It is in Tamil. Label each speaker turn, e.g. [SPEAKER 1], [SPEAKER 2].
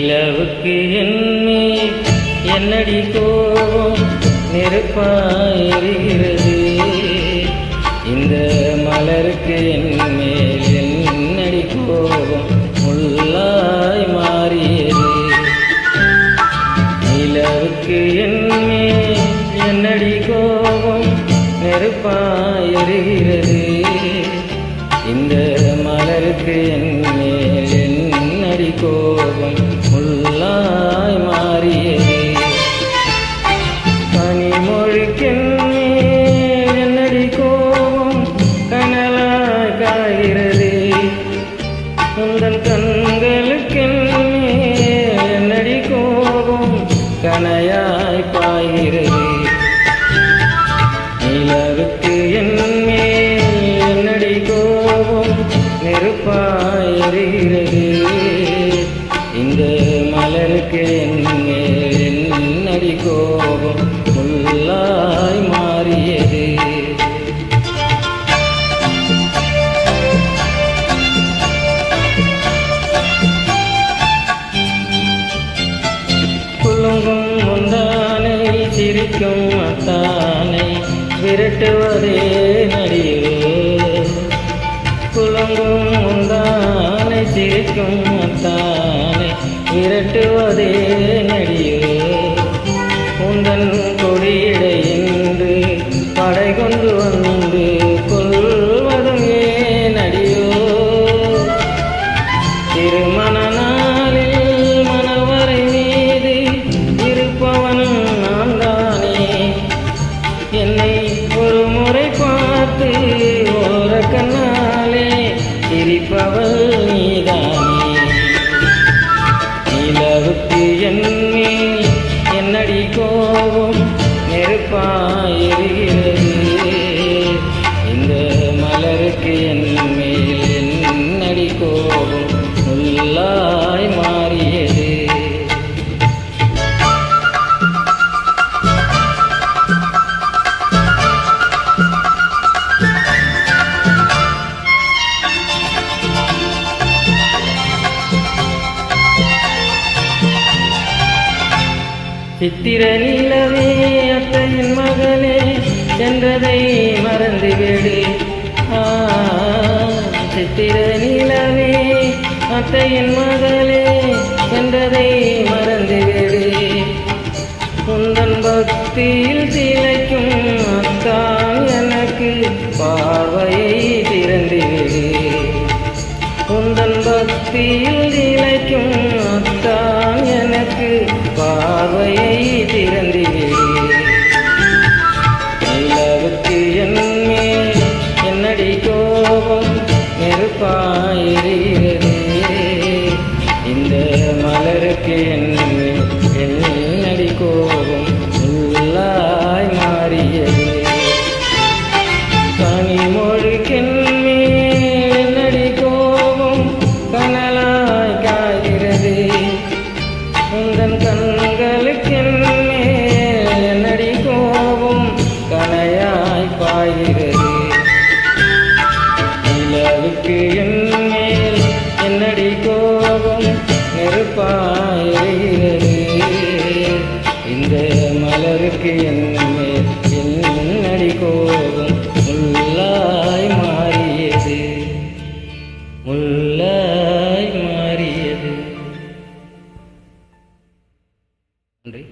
[SPEAKER 1] நிலவுக்கு என்னை என்னடி கோபம் நெருப்பாயிருகிறது. இந்த மலருக்கு என்மேல் என்னடி கோபம் முள்ளாய் மாறியது. நிலவுக்கு என்மேல் என்னடி கோபம் நெருப்பாயிருகிறது. இந்த மலருக்கு என்மேல் என்னடி கோபம் முள்ளாய் மாறியது. கனிமொழிக்கென்மேல் என்னடி கோபம் கனலாய் காய்கிறது. உந்தன் கண்களுக்கென்மேல் என்னடி கோபம் கனையாய் பாய்கிறது. நிலவுக்கு என்மேல் என்னடி கோபம் நெருப்பாயிருகிறது. இந்த மலருக்கு என்மேல் என்னடி கோபம் முள்ளாய் மாறியது. குலுங்கும் முந்தானை சிரிக்கும் அத்தானை விரட்டுவதே நடிகோ. குலுங்கும் முந்தானை சிரிக்கும் அத்தானை விரட்டுவதே நடிகோ. உந்தன் கொடியிடையின்று படை கொண்டு வந்து கொள்வதும் ஏன் அடியோ. திருமண நாளில் மணவரை மீது இருப்பவனும் நான் தானே. என்னை ஒரு முறை பார்த்து ஓர கண்ணாலே சிரிப்பவள் நீதானே. நிலவுக்கு என்மேல் என்னடி கோபம் நெருப்பாயிருகிறது. இந்த மலருக்கு என்மேல் என்னடி கோபம் முள்ளாய் மாறியது. சித்திர நிலவே அத்தையின் மகளே என்றதை மறந்துவிடு. சித்திர நிலவே அத்தையின் மகளே என்றதை மறந்துவிடு. உந்தன் பக்தியில் திளைக்கும் அத்தான் எனக்கு பார்வையை திறந்துவிடு. உந்தன் பக்தியில் திளைக்கும் அத்தான் எனக்கு பார்வையை திறந்துவிடு. நிலவுக்கு என்மேல் என்னடி கோபம் நெருப்பாயிருகிறது. இந்த மலருக்கு என்மேல் என்னடி கோபம் முள்ளாய் மாறியது. கனிமொழிக்கென்மேல் என்னடி கோபம் கனலாய் காய்கிறது. உந்தன் கண்களுக்கென்மேல் என்னடி கோபம் கனையாய் பாய்கிறது. நிலவுக்கு என்மேல் என்னடி கோபம் நெருப்பாயிருகிறது. இந்த மலருக்கு என்மேல் என்னடி கோபம் முள்ளாய் மாறியது. முள்ளாய் மாறியது. நன்றி.